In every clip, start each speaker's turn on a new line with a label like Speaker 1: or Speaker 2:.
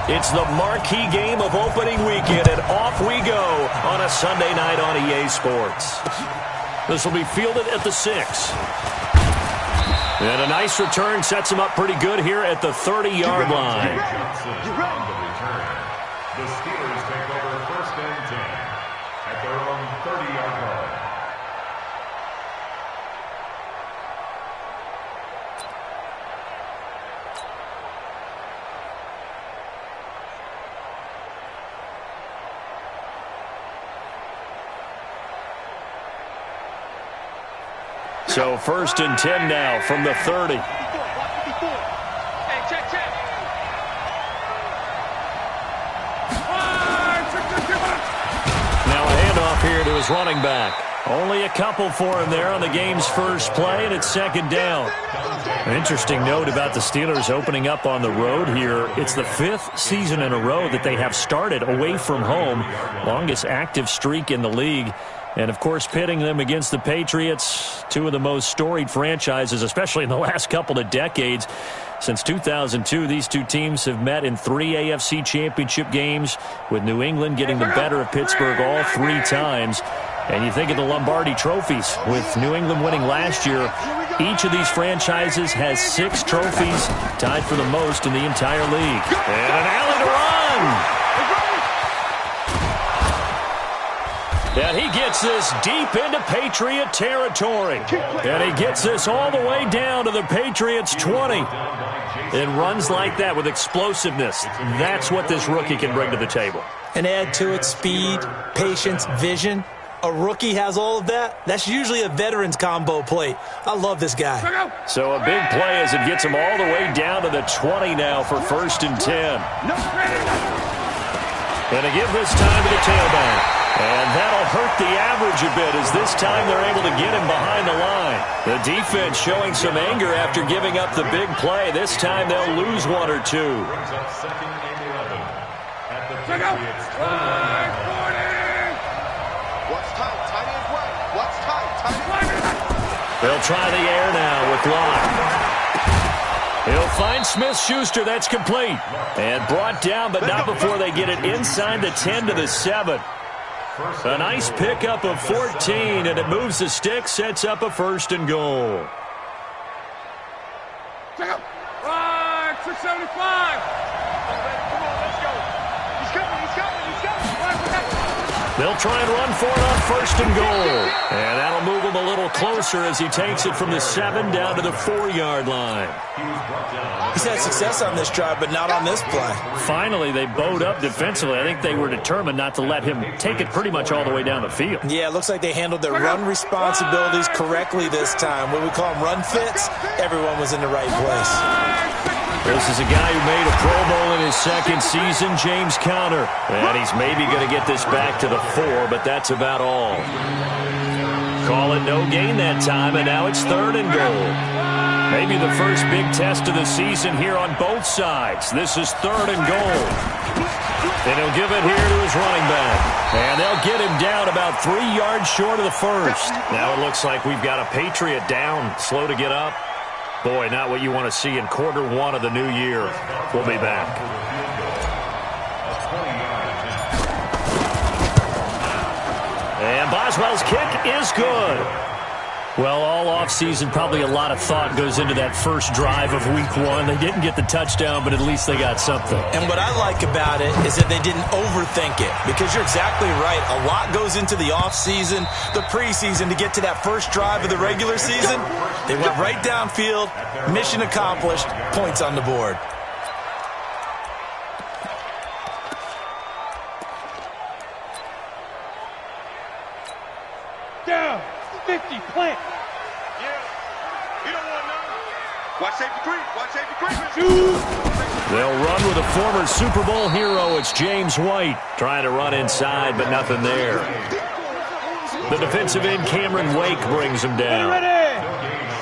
Speaker 1: It's the marquee game of opening weekend, and off we go on a Sunday night on EA Sports. This will be fielded at the 6. And a nice return sets him up pretty good here at the 30-yard line.
Speaker 2: The Steelers take over 1st and 10 at their own 30-yard line.
Speaker 1: So 1st and 10 now from the 30. Now a handoff here to his running back. Only a couple for him there on the game's first play, and it's 2nd down. An interesting note about the Steelers opening up on the road here. It's the 5th season in a row that they have started away from home. Longest active streak in the league. And, of course, pitting them against the Patriots, two of the most storied franchises, especially in the last couple of decades. Since 2002, these two teams have met in 3 AFC championship games, with New England getting the better of Pittsburgh all 3 times. And you think of the Lombardi trophies, with New England winning last year. Each of these franchises has 6 trophies, tied for the most in the entire league. And an alley to run! And he gets this deep into Patriot territory. And he gets this all the way down to the Patriots' 20. And runs like that with explosiveness. That's what this rookie can bring to the table.
Speaker 3: And add to it speed, patience, vision. A rookie has all of that. That's usually a veteran's combo plate. I love this guy.
Speaker 1: So a big play as it gets him all the way down to the 20 now for 1st and 10. And to give this time to the tailback. And that'll hurt the average a bit, as this time they're able to get him behind the line. The defense showing some anger after giving up the big play. This time they'll lose 1 or 2.
Speaker 2: Brings up 2nd and 11 at the Patriots 20-yard line.
Speaker 4: What's tight? Tight ends way. What's tight? Tight ends.
Speaker 1: They'll try the air now with Locke. He'll find Smith-Schuster. That's complete. And brought down, but not before they get it inside the 10 to the 7. A nice pickup of 14, and it moves the stick, sets up a 1st and goal.
Speaker 5: Right, 675. Come on, let's go. He's coming, he's coming, he's coming.
Speaker 1: They'll try and run for it on 1st and goal. And that'll move him a little closer as he takes it from the 7 down to the 4-yard line.
Speaker 3: He's had success on this drive, but not on this play.
Speaker 1: Finally, they bowed up defensively. I think they were determined not to let him take it pretty much all the way down the field.
Speaker 3: Yeah, it looks like they handled their run responsibilities correctly this time. What we call them run fits, everyone was in the right place.
Speaker 1: This is a guy who made a Pro Bowl in his 2nd season, James Conner. And he's maybe going to get this back to the 4, but that's about all. Call it no gain that time, and now it's 3rd and goal. Maybe the first big test of the season here on both sides. This is 3rd and goal. And he'll give it here to his running back. And they'll get him down about 3 yards short of the 1st. Now it looks like we've got a Patriot down, slow to get up. Boy, not what you want to see in quarter 1 of the new year. We'll be back. And Boswell's kick is good. Well, all offseason, probably a lot of thought goes into that first drive of week 1. They didn't get the touchdown, but at least they got something.
Speaker 3: And what I like about it is that they didn't overthink it, because you're exactly right. A lot goes into the offseason, the preseason, to get to that first drive of the regular season. They went right downfield, mission accomplished, points on the board.
Speaker 5: Down, 50, plant.
Speaker 4: Watch safety creep. Watch safety creep.
Speaker 1: They'll run with a former Super Bowl hero. It's James White trying to run inside, but nothing there. The defensive end, Cameron Wake, brings him down.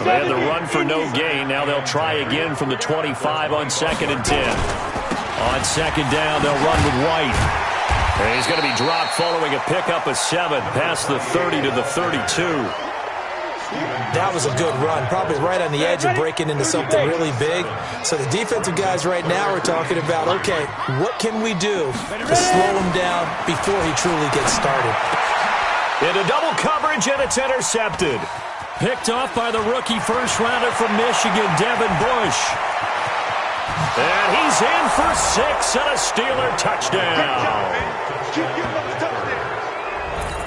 Speaker 1: They had the run for no gain. Now they'll try again from the 25 on 2nd and 10. On 2nd down, they'll run with White. And he's going to be dropped following a pickup of 7 past the 30 to the 32.
Speaker 3: That was a good run, probably right on the edge of breaking into something really big. So the defensive guys right now are talking about, okay, what can we do to slow him down before he truly gets started?
Speaker 1: Into double coverage, and it's intercepted. Picked off by the rookie first-rounder from Michigan, Devin Bush. And he's in for 6 and a Steeler touchdown.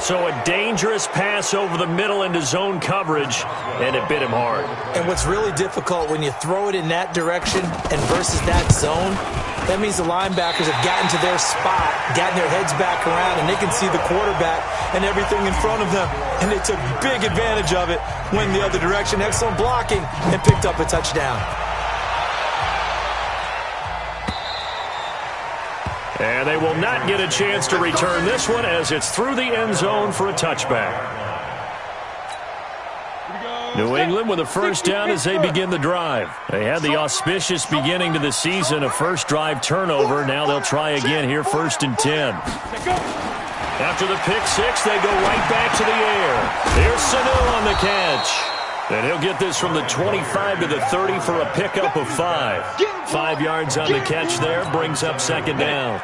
Speaker 1: So a dangerous pass over the middle into zone coverage, and it bit him hard.
Speaker 3: And what's really difficult when you throw it in that direction and versus that zone, that means the linebackers have gotten to their spot, gotten their heads back around, and they can see the quarterback and everything in front of them. And they took big advantage of it, went the other direction, excellent blocking, and picked up a touchdown.
Speaker 1: And they will not get a chance to return this one as it's through the end zone for a touchback. New England with a first down as they begin the drive. They had the auspicious beginning to the season, a first drive turnover. Now they'll try again here, 1st and 10. After the pick 6, they go right back to the air. Here's Sanu on the catch. And he'll get this from the 25 to the 30 for a pickup of 5. 5 yards on the catch there, brings up 2nd down.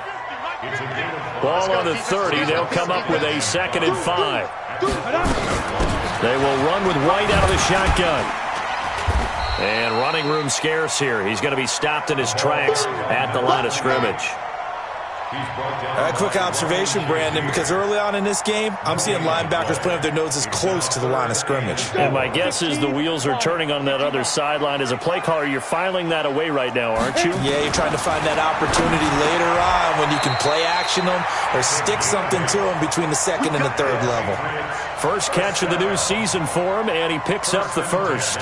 Speaker 1: Ball on the 30, they'll come up with a 2nd and 5. They will run with White out of the shotgun. And running room scarce here. He's going to be stopped in his tracks at the line of scrimmage.
Speaker 3: A quick observation, Brandon, because early on in this game, I'm seeing linebackers playing with their noses close to the line of scrimmage.
Speaker 1: And my guess is the wheels are turning on that other sideline. As a play caller, you're filing that away right now, aren't you?
Speaker 3: Yeah, you're trying to find that opportunity later on when you can play action them or stick something to them between the 2nd and the 3rd level.
Speaker 1: First catch of the new season for him, and he picks up the 1st.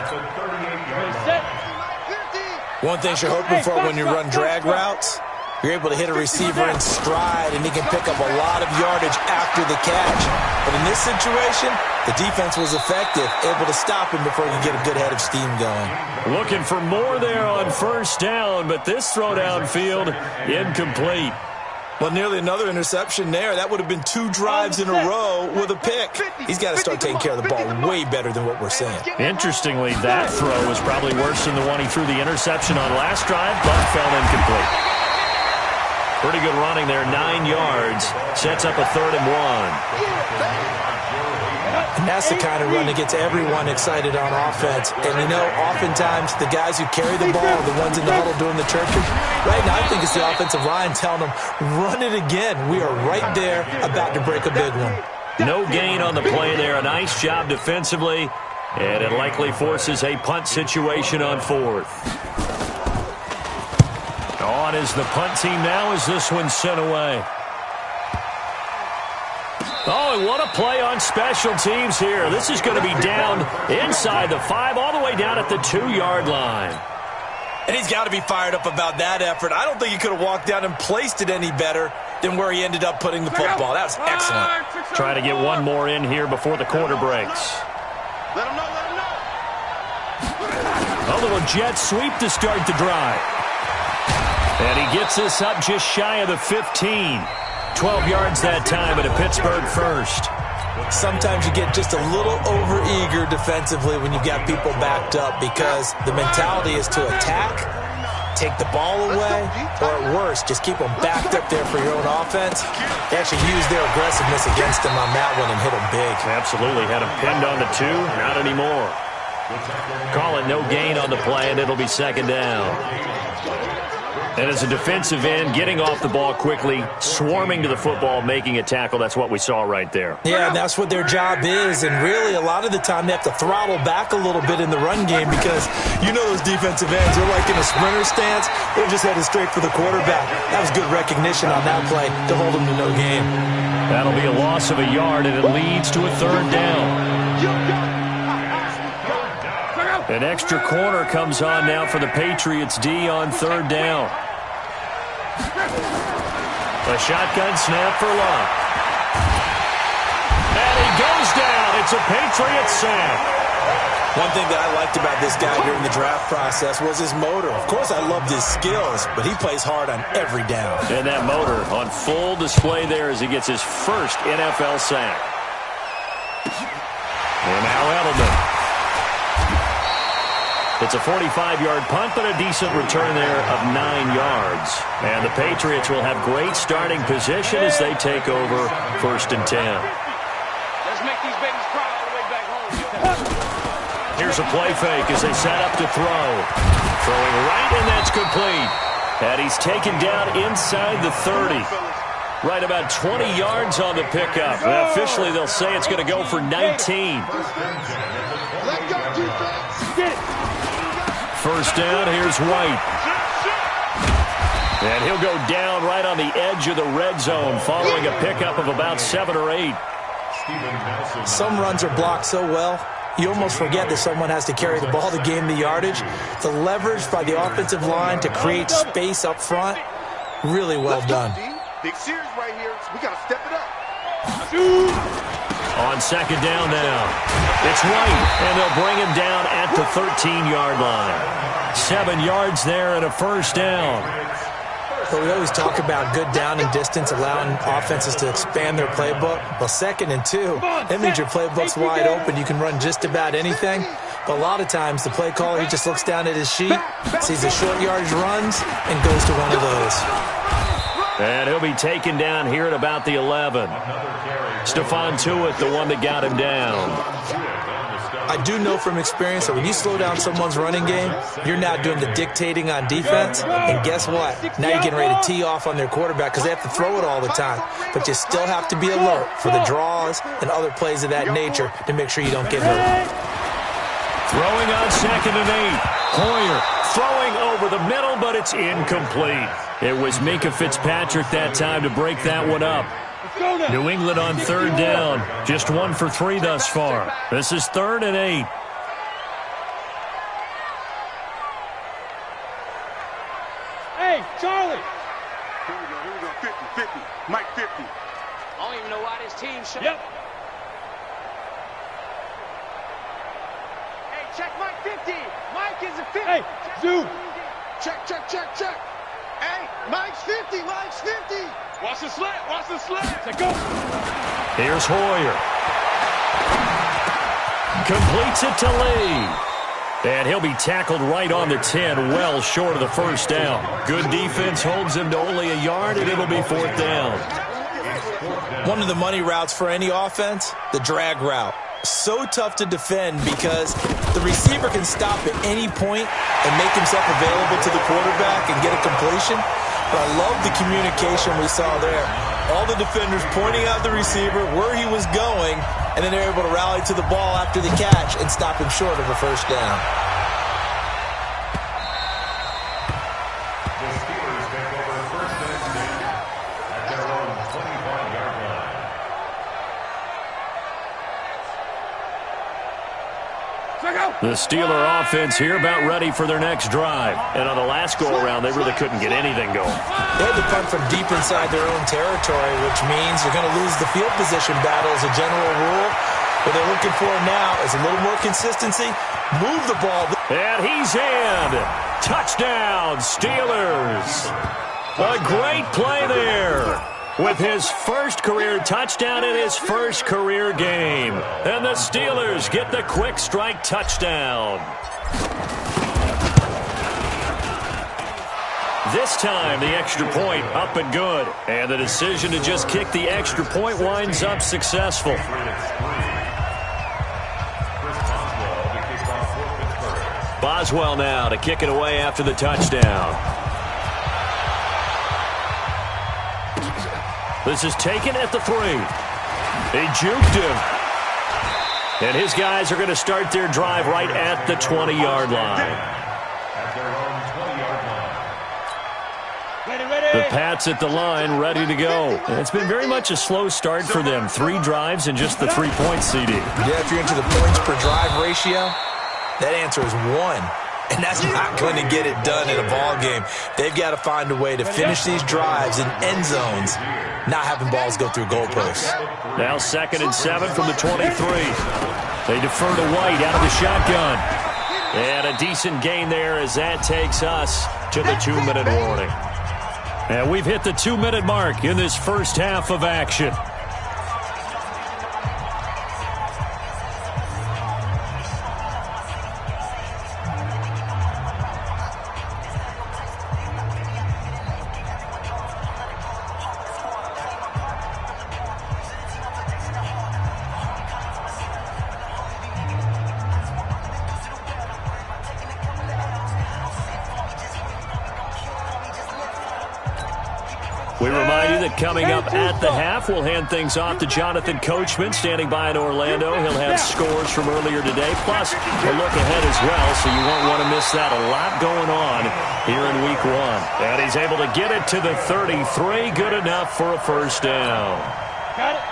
Speaker 3: One thing you're hoping for when you run drag routes, you're able to hit a receiver in stride, and he can pick up a lot of yardage after the catch. But in this situation, the defense was effective, able to stop him before he could get a good head of steam going.
Speaker 1: Looking for more there on 1st down, but this throw downfield, incomplete.
Speaker 3: Well, nearly another interception there. That would have been 2 drives in a row with a pick. He's got to start taking care of the ball way better than what we're seeing.
Speaker 1: Interestingly, that throw was probably worse than the one he threw the interception on last drive, but fell incomplete. Pretty good running there, 9 yards. Sets up a 3rd and 1.
Speaker 3: And that's the kind of run that gets everyone excited on offense. And, you know, oftentimes the guys who carry the ball are the ones in the huddle doing the churches. Right now, I think it's the offensive line telling them, run it again. We are right there about to break a big one.
Speaker 1: No gain on the play there. A nice job defensively. And it likely forces a punt situation on 4th. On is the punt team now as this one's sent away. Oh, and what a play on special teams here. This is going to be down inside the 5, all the way down at the 2-yard line.
Speaker 3: And he's got to be fired up about that effort. I don't think he could have walked down and placed it any better than where he ended up putting the football. That was excellent.
Speaker 1: Try to get one more in here before the quarter breaks.
Speaker 4: Let him know, let him know.
Speaker 1: A little jet sweep to start the drive. And he gets this up just shy of the 15. 12 yards that time at a Pittsburgh 1st.
Speaker 3: Sometimes you get just a little over-eager defensively when you've got people backed up because the mentality is to attack, take the ball away, or at worst, just keep them backed up there for your own offense. They actually use their aggressiveness against them on that one and hit them big.
Speaker 1: Absolutely. Had him pinned on the 2. Not anymore. Call it no gain on the play, and it'll be 2nd down. And as a defensive end, getting off the ball quickly, swarming to the football, making a tackle, that's what we saw right there.
Speaker 3: Yeah, and that's what their job is. And really, a lot of the time, they have to throttle back a little bit in the run game because you know those defensive ends, they're like in a sprinter stance. They're just headed straight for the quarterback. That was good recognition on that play to hold them to no gain.
Speaker 1: That'll be a loss of a yard, and it leads to a 3rd down. An extra corner comes on now for the Patriots D on 3rd down. A shotgun snap for Luck. And he goes down. It's a Patriots sack.
Speaker 3: One thing that I liked about this guy during the draft process was his motor. Of course, I loved his skills, but he plays hard on every down.
Speaker 1: And that motor on full display there as he gets his first NFL sack. And now Edelman. It's a 45-yard punt, but a decent return there of 9 yards. And the Patriots will have great starting position as they take over 1st and 10.
Speaker 5: Let's make these babies cry all the way back home.
Speaker 1: Here's a play fake as they set up to throw. Throwing right, and that's complete. And he's taken down inside the 30. Right about 20 yards on the pickup. And officially, they'll say it's going to go for 19.
Speaker 4: Let go, defense.
Speaker 5: Get it.
Speaker 1: First down, here's White. And he'll go down right on the edge of the red zone following a pickup of about 7 or 8.
Speaker 3: Some runs are blocked so well, you almost forget that someone has to carry the ball to gain the yardage. The leverage by the offensive line to create space up front, really well done.
Speaker 4: Big series right here, so we got to step it up.
Speaker 1: On second down now, it's White, and they'll bring him down at the 13-yard line. 7 yards there and a first down.
Speaker 3: But we always talk about good down and distance, allowing offenses to expand their playbook. Well, 2nd and 2, that means your playbook's wide open. You can run just about anything. But a lot of times, the play caller, he just looks down at his sheet, sees the short yardage runs, and goes to one of those.
Speaker 1: And he'll be taken down here at about the 11. Stephon Tuitt, the one that got him down.
Speaker 3: I do know from experience that when you slow down someone's running game, you're now doing the dictating on defense. And guess what? Now you're getting ready to tee off on their quarterback because they have to throw it all the time. But you still have to be alert for the draws and other plays of that nature to make sure you don't get hurt.
Speaker 1: Throwing on 2nd and 8. Hoyer throwing over the middle, but it's incomplete. It was Minkah Fitzpatrick that time to break that one up. New England on 3rd down. Just 1 for 3 thus far. This is 3rd and 8.
Speaker 5: Hey, Charlie.
Speaker 4: Here we go. 50. Mike 50.
Speaker 5: I don't even know why this team shot. Yep. Hey, check Mike 50. Mike is a 50. Hey, Zoo.
Speaker 4: Check. Hey, Mike's 50.
Speaker 5: Watch the slant. Let go.
Speaker 1: Here's Hoyer. Completes it to Lee. And he'll be tackled right on the 10, well short of the first down. Good defense holds him to only a yard, and it'll be 4th down.
Speaker 3: One of the money routes for any offense, the drag route. So tough to defend because the receiver can stop at any point and make himself available to the quarterback and get a completion. But I love the communication we saw there. All the defenders pointing out the receiver, where he was going, and then they're able to rally to the ball after the catch and stop him short of a first down.
Speaker 2: The Steelers take over 1st and 10 at their own 25-yard line.
Speaker 1: The Steeler offense here about ready for their next drive. And on the last go-around, they really couldn't get anything going.
Speaker 3: They had to punt from deep inside their own territory, which means you're going to lose the field position battle as a general rule. What they're looking for now is a little more consistency. Move the ball.
Speaker 1: And he's in. Touchdown, Steelers. A great play there. With his first career touchdown in his first career game. And the Steelers get the quick strike touchdown. This time, the extra point up and good. And the decision to just kick the extra point winds up successful. Boswell now to kick it away after the touchdown. This is taken at the 3. They juked him. And his guys are going to start their drive right at the 20-yard line.
Speaker 2: At their own 20-yard line.
Speaker 5: Ready.
Speaker 1: The Pats at the line, ready to go. And it's been very much a slow start for them. 3 drives and just the 3-point CD.
Speaker 3: Yeah, if you're into the points per drive ratio, that answer is 1. And that's not going to get it done in a ball game. They've got to find a way to finish these drives in end zones, not having balls go through goalposts.
Speaker 1: Now 2nd and 7 from the 23. They defer to White out of the shotgun. And a decent gain there as that takes us to the 2-minute warning. And we've hit the 2-minute mark in this first half of action. We remind you that coming up at the half, we'll hand things off to Jonathan Coachman, standing by in Orlando. He'll have scores from earlier today, plus a look ahead as well, so you won't want to miss that. A lot going on here in Week 1. And he's able to get it to the 33, good enough for a first down.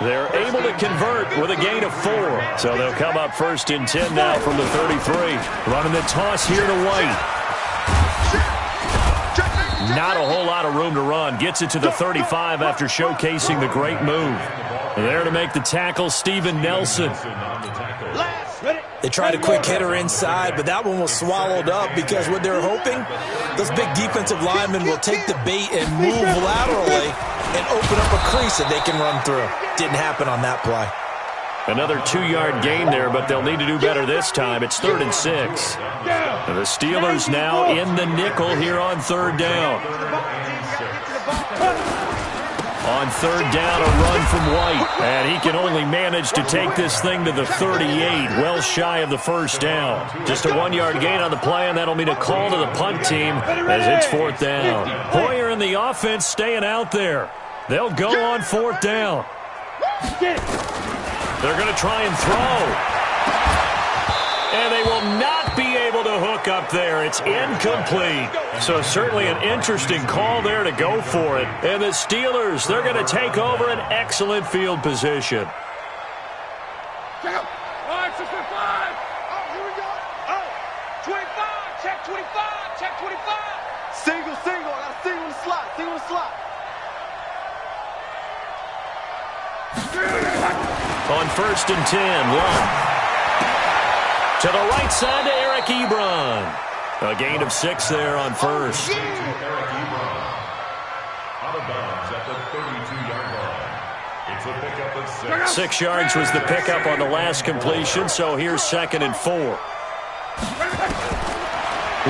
Speaker 1: They're able to convert with a gain of 4. So they'll come up 1st and 10 now from the 33. Running the toss here to White. Not a whole lot of room to run. Gets it to the 35 after showcasing the great move. There to make the tackle, Steven Nelson.
Speaker 3: They tried a quick hitter inside, but that one was swallowed up because what they're hoping, those big defensive linemen will take the bait and move laterally and open up a crease that they can run through. Didn't happen on that play.
Speaker 1: Another 2-yard gain there, but they'll need to do better this time. It's 3rd and 6. And the Steelers now in the nickel here on 3rd down. On 3rd down, a run from White. And he can only manage to take this thing to the 38, well shy of the first down. Just a 1-yard gain on the play, and that'll mean a call to the punt team as it's 4th down. Hoyer in the offense staying out there. They'll go on 4th down. They're going to try and throw. And they will not be able to hook up there. It's incomplete. So certainly an interesting call there to go for it. And the Steelers, they're going to take over an excellent field position.
Speaker 5: Check out. All right, 6-5. Oh, here we go. Oh, 25. Check 25. Check 25.
Speaker 4: Single. Now single in the slot. Single in the slot.
Speaker 1: On 1st and 10, Love. To the right side to Eric Ebron. A gain of 6 there on 1st.
Speaker 2: Eric Ebron. Out of bounds at the 32-yard line. It's a pickup of 6.
Speaker 1: 6 yards was the pickup on the last completion, so here's 2nd and 4.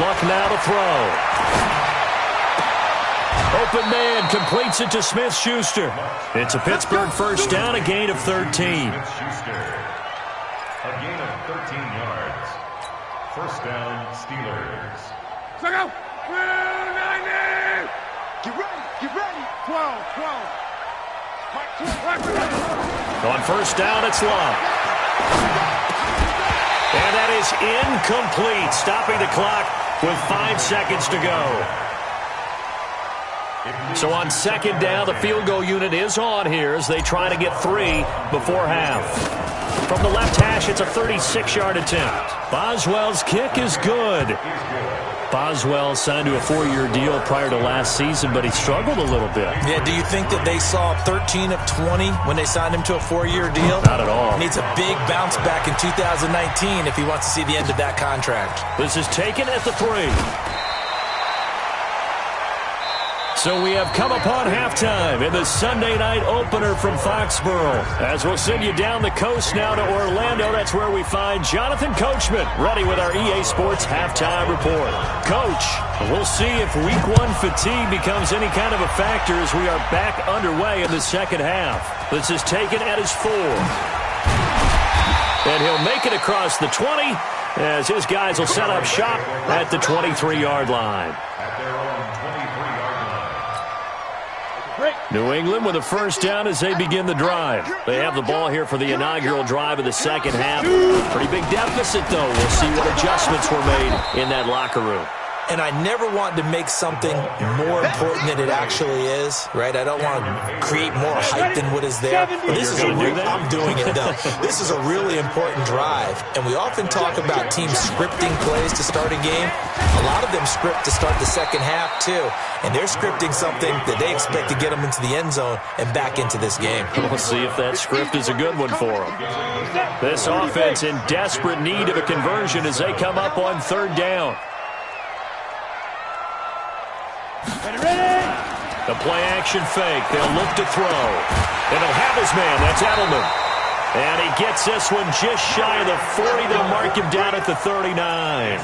Speaker 1: Luck now to throw. Open man completes it to Smith-Schuster. It's a Pittsburgh first down, a gain of 13.
Speaker 2: A gain of 13 yards. First down, Steelers.
Speaker 5: Check out. 90.
Speaker 4: Get ready.
Speaker 5: 12.
Speaker 1: On first down, it's Love. And that is incomplete, stopping the clock with 5 seconds to go. So on 2nd down, the field goal unit is on here as they try to get 3 before half. From the left hash, it's a 36-yard attempt. Boswell's kick is good. Boswell signed to a 4-year deal prior to last season, but he struggled a little bit.
Speaker 3: Yeah, do you think that they saw 13 of 20 when they signed him to a 4-year deal?
Speaker 1: Not at all.
Speaker 3: Needs a big bounce back in 2019 if he wants to see the end of that contract.
Speaker 1: This is taken at the 3. So we have come upon halftime in the Sunday night opener from Foxborough. As we'll send you down the coast now to Orlando, that's where we find Jonathan Coachman, ready with our EA Sports halftime report. Coach, we'll see if Week 1 fatigue becomes any kind of a factor as we are back underway in the second half. This is taken at his 4. And he'll make it across the 20 as his guys will set up shop at the 23-yard line.
Speaker 2: At their own 23-yard line.
Speaker 1: New England with a first down as they begin the drive. They have the ball here for the inaugural drive of the second half. Pretty big deficit, though. We'll see what adjustments were made in that locker room.
Speaker 3: And I never want to make something more important than it actually is, right? I don't want to create more hype than what is there. But this is I'm doing it, though. This is a really important drive. And we often talk about teams scripting plays to start a game. A lot of them script to start the second half, too. And they're scripting something that they expect to get them into the end zone and back into this game.
Speaker 1: We'll see if that script is a good one for them. This offense in desperate need of a conversion as they come up on 3rd down. The play-action fake. They'll look to throw. And he'll have his man. That's Edelman. And he gets this one just shy of the 40. They'll mark him down at the 39.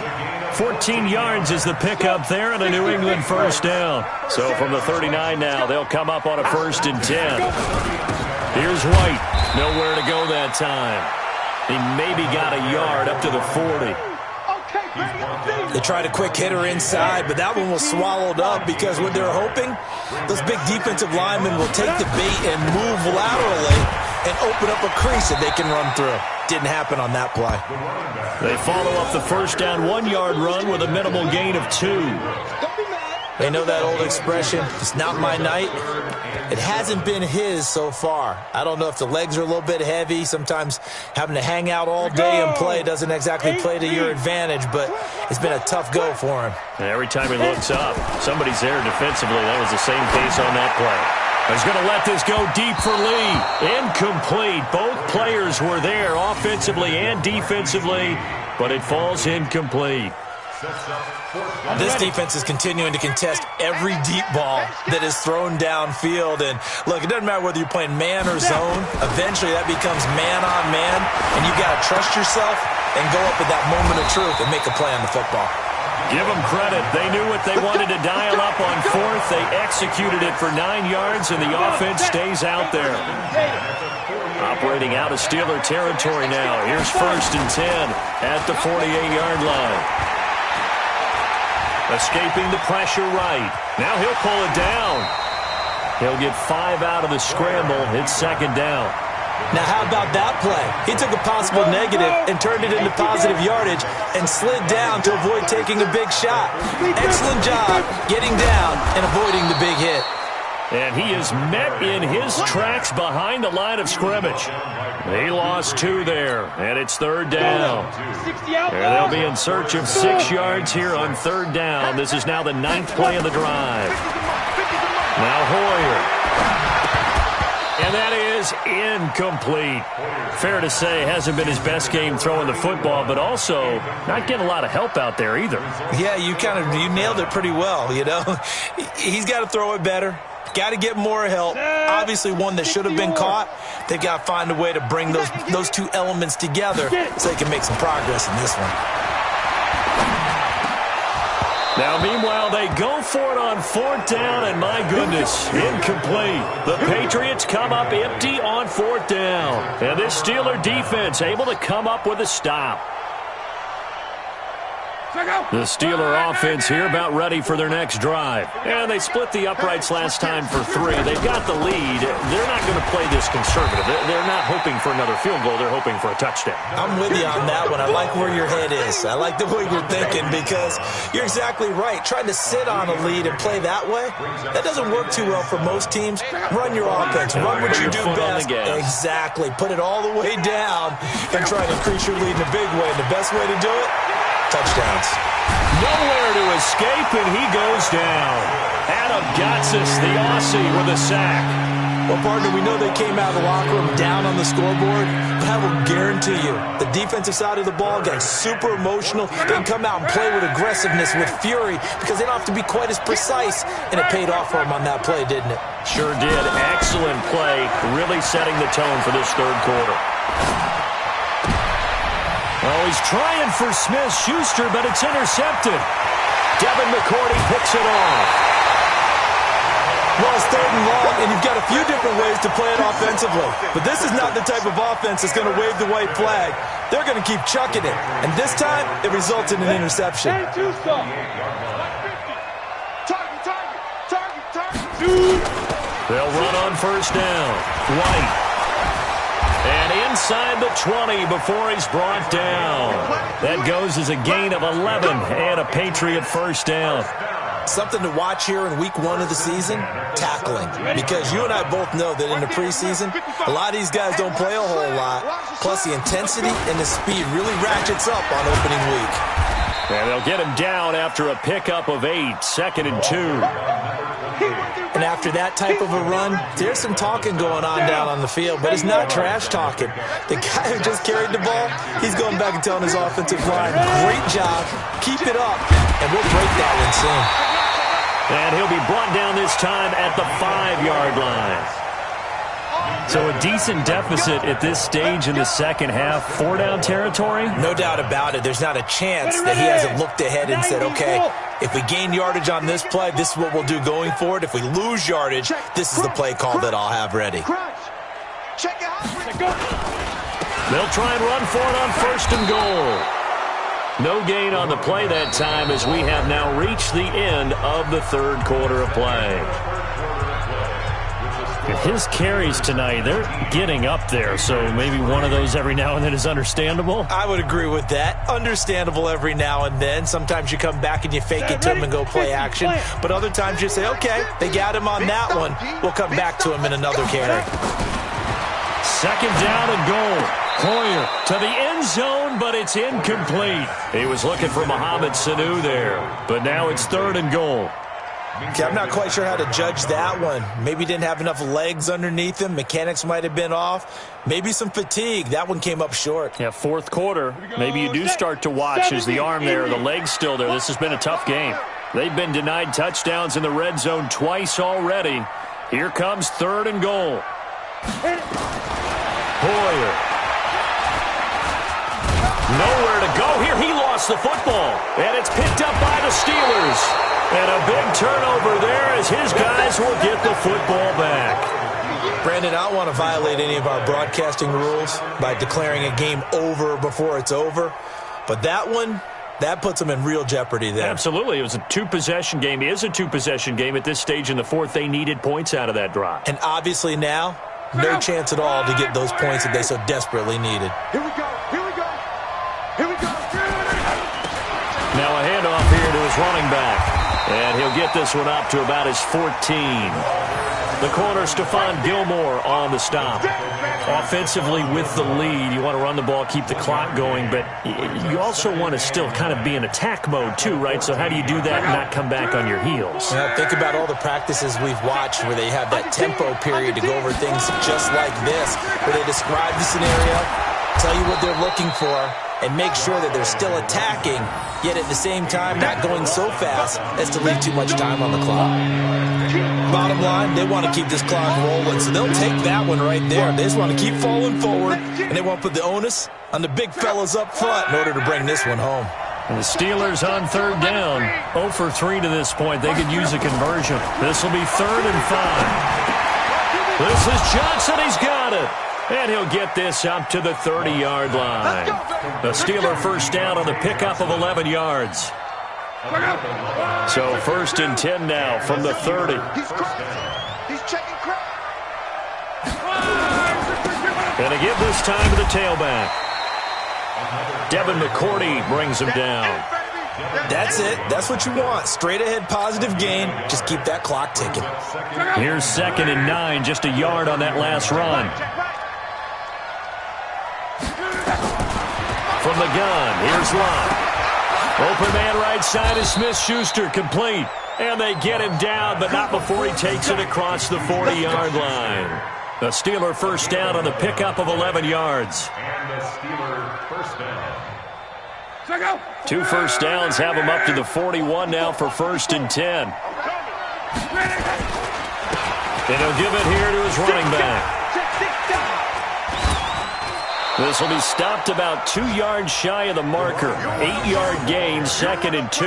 Speaker 1: 14 yards is the pickup there and a New England first down. So from the 39 now, they'll come up on a 1st and 10. Here's White. Nowhere to go that time. He maybe got a yard up to the 40.
Speaker 3: They tried a quick hitter inside, but that one was swallowed up because what they're hoping, those big defensive linemen will take the bait and move laterally and open up a crease that they can run through. Didn't happen on that play.
Speaker 1: They follow up the first down 1-yard run with a minimal gain of 2.
Speaker 3: They know that old expression, it's not my night. It hasn't been his so far. I don't know if the legs are a little bit heavy. Sometimes having to hang out all day and play doesn't exactly play to your advantage, but it's been a tough go for him.
Speaker 1: And every time he looks up, somebody's there defensively. That was the same case on that play. He's going to let this go deep for Lee. Incomplete. Both players were there offensively and defensively, but it falls incomplete.
Speaker 3: This defense is continuing to contest every deep ball that is thrown downfield. And, look, it doesn't matter whether you're playing man or zone. Eventually that becomes man on man, and you've got to trust yourself and go up at that moment of truth and make a play on the football.
Speaker 1: Give them credit. They knew what they wanted to dial up on fourth. They executed it for 9 yards, and the offense stays out there. Operating out of Steeler territory now. Here's 1st and 10 at the 48-yard line. Escaping the pressure right. Now he'll pull it down. He'll get 5 out of the scramble. It's 2nd down.
Speaker 3: Now, how about that play? He took a possible negative and turned it into positive yardage and slid down to avoid taking a big shot. Excellent job getting down and avoiding the big hit.
Speaker 1: And he is met in his tracks behind the line of scrimmage. He lost 2 there, and it's 3rd down. And they'll be in search of 6 yards here on 3rd down. This is now the 9th play of the drive. Now Hoyer. And that is incomplete. Fair to say, hasn't been his best game throwing the football, but also not getting a lot of help out there either.
Speaker 3: Yeah, you nailed it pretty well, you know. He's got to throw it better. Got to get more help. Obviously one that should have been caught. They've got to find a way to bring those two elements together so they can make some progress in this one.
Speaker 1: Now, meanwhile, they go for it on 4th down, and my goodness, incomplete. The Patriots come up empty on 4th down. And this Steeler defense able to come up with a stop. The Steeler offense here about ready for their next drive. And they split the uprights last time for 3. They've got the lead. They're not going to play this conservative. They're not hoping for another field goal. They're hoping for a touchdown.
Speaker 3: I'm with you on that one. I like where your head is. I like the way you're thinking because you're exactly right. Trying to sit on a lead and play that way, that doesn't work too well for most teams. Run your offense. Run what you do best. Exactly. Put it all the way down and try to increase your lead in a big way. And the best way to do it, touchdowns.
Speaker 1: Nowhere to escape, and he goes down. Adam Gotsis, the Aussie, with a sack.
Speaker 3: Well, partner, we know they came out of the locker room down on the scoreboard, but I will guarantee you the defensive side of the ball got super emotional. They can come out and play with aggressiveness, with fury, because they don't have to be quite as precise, and it paid off for them on that play, didn't it?
Speaker 1: Sure did. Excellent play, really setting the tone for this 3rd quarter. Oh, he's trying for Smith-Schuster, but it's intercepted. Devin McCourty picks it off.
Speaker 3: Well, it's 3rd and long, and you've got a few different ways to play it offensively. But this is not the type of offense that's going to wave the white flag. They're going to keep chucking it. And this time, it results in an interception.
Speaker 1: They'll run on 1st down. White. And inside the 20 before he's brought down. That goes as a gain of 11 and a Patriot 1st down.
Speaker 3: Something to watch here in week 1 of the season, tackling. Because you and I both know that in the preseason, a lot of these guys don't play a whole lot. Plus the intensity and the speed really ratchets up on opening week.
Speaker 1: And they'll get him down after a pickup of 8, 2nd and 2.
Speaker 3: And after that type of a run, there's some talking going on down on the field, but it's not trash talking. The guy who just carried the ball, he's going back and telling his offensive line, great job, keep it up, and we'll break that one soon.
Speaker 1: And he'll be brought down this time at the 5-yard line. So a decent deficit at this stage in the second half. 4-down territory?
Speaker 3: No doubt about it. There's not a chance that he hasn't looked ahead and said, okay, if we gain yardage on this play, this is what we'll do going forward. If we lose yardage, this is the play call that I'll have ready.
Speaker 1: They'll try and run for it on 1st and goal. No gain on the play that time as we have now reached the end of the third quarter of play. His carries tonight, they're getting up there, so maybe one of those every now and then is understandable.
Speaker 3: I would agree with that. Understandable every now and then. Sometimes you come back and you fake it to him and go play action. But other times you say, okay, they got him on that one. We'll come back to him in another carry.
Speaker 1: Second down and goal. Hoyer to the end zone, but it's incomplete. He was looking for Mohamed Sanu there, but now it's third and goal.
Speaker 3: Okay, I'm not quite sure how to judge that one. Maybe didn't have enough legs underneath him. Mechanics might have been off. Maybe some fatigue. That one came up short.
Speaker 1: Yeah, fourth quarter. Maybe you do start to watch as the arm there, the leg's still there. This has been a tough game. They've been denied touchdowns in the red zone twice already. Here comes third and goal. Hoyer. Nowhere to go here. He lost the football. And it's picked up by the Steelers. And a big turnover there as his guys will get the football back.
Speaker 3: Brandon, I don't want to violate any of our broadcasting rules by declaring a game over before it's over. But that one, that puts them in real jeopardy there.
Speaker 1: Absolutely. It was a two-possession game. It is a two-possession game at this stage in the fourth. They needed points out of that drive.
Speaker 3: And obviously now, no chance at all to get those points that they so desperately needed.
Speaker 5: Here we go. Here we go. Here we go.
Speaker 1: Now a handoff here to his running back. And he'll get this one up to about his 14. The corner, Stephon Gilmore on the stop. Offensively with the lead, you want to run the ball, keep the clock going, but you also want to still kind of be in attack mode too, right? So how do you do that and not come back on your heels?
Speaker 3: Yeah, think about all the practices we've watched where they have that tempo period to go over things just like this, where they describe the scenario, tell you what they're looking for, and make sure that they're still attacking, yet at the same time not going so fast as to leave too much time on the clock. Bottom line, they want to keep this clock rolling, so they'll take that one right there. They just want to keep falling forward, and they want to put the onus on the big fellas up front in order to bring this one home.
Speaker 1: And the Steelers on third down, 0 for 3 to this point. They could use a conversion. This will be 3rd and 5. This is Johnson. He's got it. And he'll get this up to the 30-yard line. The Steeler first down on the pickup of 11 yards. So 1st and 10 now from the 30.
Speaker 4: He's checking crap.
Speaker 1: And a give this time to the tailback. Devin McCourty brings him down.
Speaker 3: That's it. That's what you want. Straight ahead positive gain. Just keep that clock ticking.
Speaker 1: Here's 2nd and 9, just a yard on that last run. From the gun, here's Lott. Open man right side is Smith-Schuster, complete. And they get him down, but not before he takes it across the 40-yard line. The Steeler first down on the pickup of 11 yards.
Speaker 2: And the Steeler first down.
Speaker 1: 2 first downs have him up to the 41 now for 1st and 10. And he'll give it here to his running back. This will be stopped about 2 yards shy of the marker. 8-yard gain, 2nd and 2.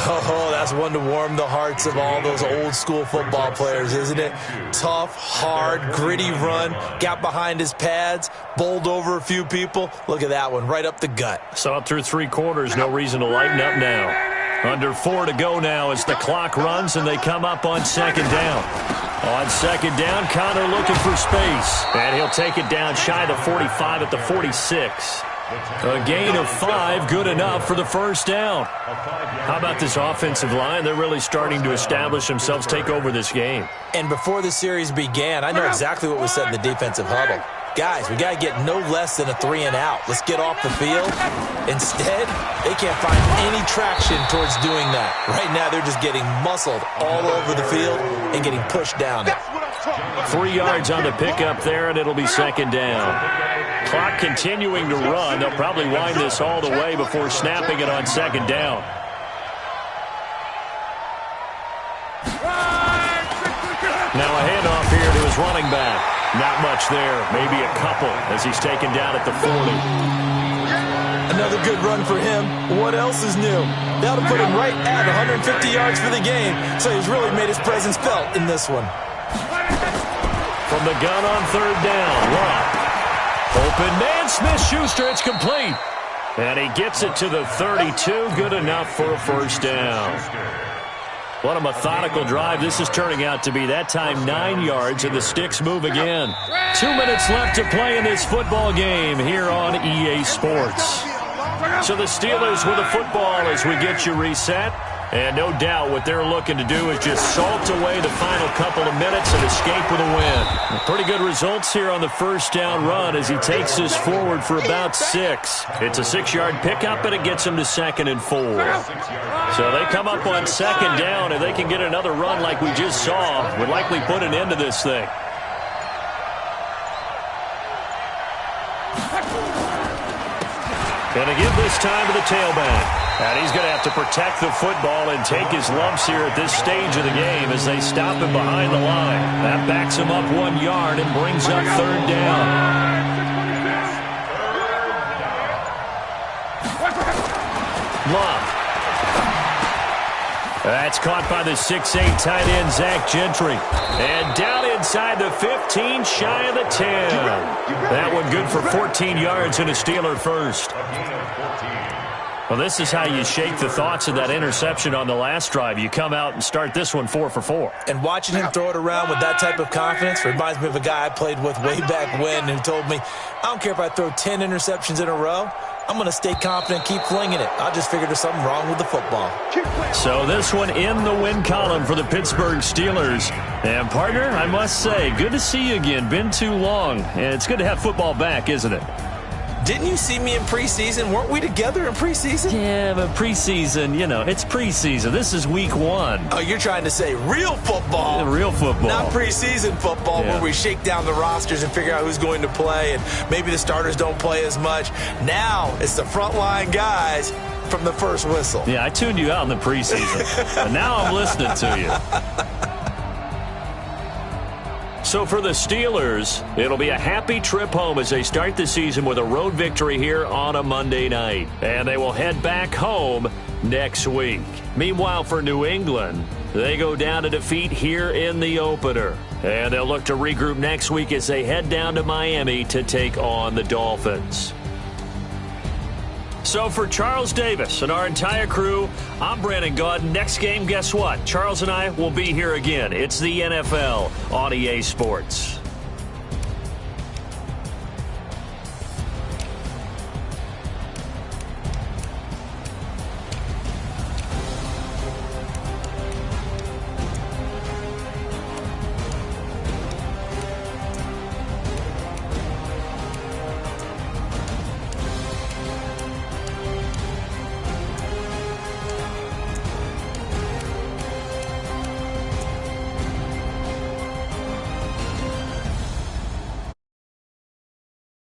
Speaker 3: Oh, that's one to warm the hearts of all those old school football players, isn't it? Tough, hard, gritty run. Got behind his pads, bowled over a few people. Look at that one, right up the gut.
Speaker 1: Saw it through 3 quarters. No reason to lighten up now. Under 4 to go now as the clock runs and they come up on 2nd down. On 2nd down, Connor looking for space. And he'll take it down shy of the 45 at the 46. A gain of 5, good enough for the first down. How about this offensive line? They're really starting to establish themselves, take over this game.
Speaker 3: And before the series began, I know exactly what was said in the defensive huddle. Guys, we got to get no less than a 3 and out. Let's get off the field. Instead, they can't find any traction towards doing that. Right now, they're just getting muscled all over the field and getting pushed down.
Speaker 1: 3 yards on the pickup there, and it'll be 2nd down. Clock continuing to run. They'll probably wind this all the way before snapping it on 2nd down. Now a handoff here to his running back. Not much there, maybe a couple as he's taken down at the 40.
Speaker 3: Another good run for him. What else is new? That'll put him right at 150 yards for the game, so he's really made his presence felt in this one.
Speaker 1: From the gun on 3rd down, Lott. Open man, Smith-Schuster, it's complete. And he gets it to the 32. Good enough for a first down. What a methodical drive this is turning out to be. That time 9 yards, and the sticks move again. 2 minutes left to play in this football game here on EA Sports. So the Steelers with the football as we get you reset. And no doubt what they're looking to do is just salt away the final couple of minutes and escape with a win. Pretty good results here on the first down run as he takes this forward for about 6. It's a 6-yard pickup, and it gets him to 2nd and 4. So they come up on 2nd down, and they can get another run like we just saw. Would likely put an end to this thing. Going to give this time to the tailback. And he's going to have to protect the football and take his lumps here at this stage of the game as they stop him behind the line. That backs him up 1 yard and brings up 3rd down. Love. That's caught by the 6'8" tight end, Zach Gentry. And down inside the 15, shy of the 10. That one good for 14 yards and a Steeler first. Well, this is how you shake the thoughts of that interception on the last drive. You come out and start this one 4 for 4.
Speaker 3: And watching him throw it around with that type of confidence reminds me of a guy I played with way back when who told me, I don't care if I throw 10 interceptions in a row. I'm going to stay confident, keep flinging it. I just figured there's something wrong with the football.
Speaker 1: So this one in the win column for the Pittsburgh Steelers. And, partner, I must say, good to see you again. Been too long. And it's good to have football back, isn't it?
Speaker 3: Didn't you see me in preseason? Weren't we together in preseason?
Speaker 1: Yeah, but preseason, you know, it's preseason. This is week 1.
Speaker 3: Oh, you're trying to say real football.
Speaker 1: Real football.
Speaker 3: Not preseason football where we shake down the rosters and figure out who's going to play, and maybe the starters don't play as much. Now it's the frontline guys from the first whistle.
Speaker 1: Yeah, I tuned you out in the preseason, and now I'm listening to you. So for the Steelers, it'll be a happy trip home as they start the season with a road victory here on a Monday night. And they will head back home next week. Meanwhile, for New England, they go down to defeat here in the opener. And they'll look to regroup next week as they head down to Miami to take on the Dolphins. So for Charles Davis and our entire crew, I'm Brandon Gaudin. Next game, guess what? Charles and I will be here again. It's the NFL on EA Sports.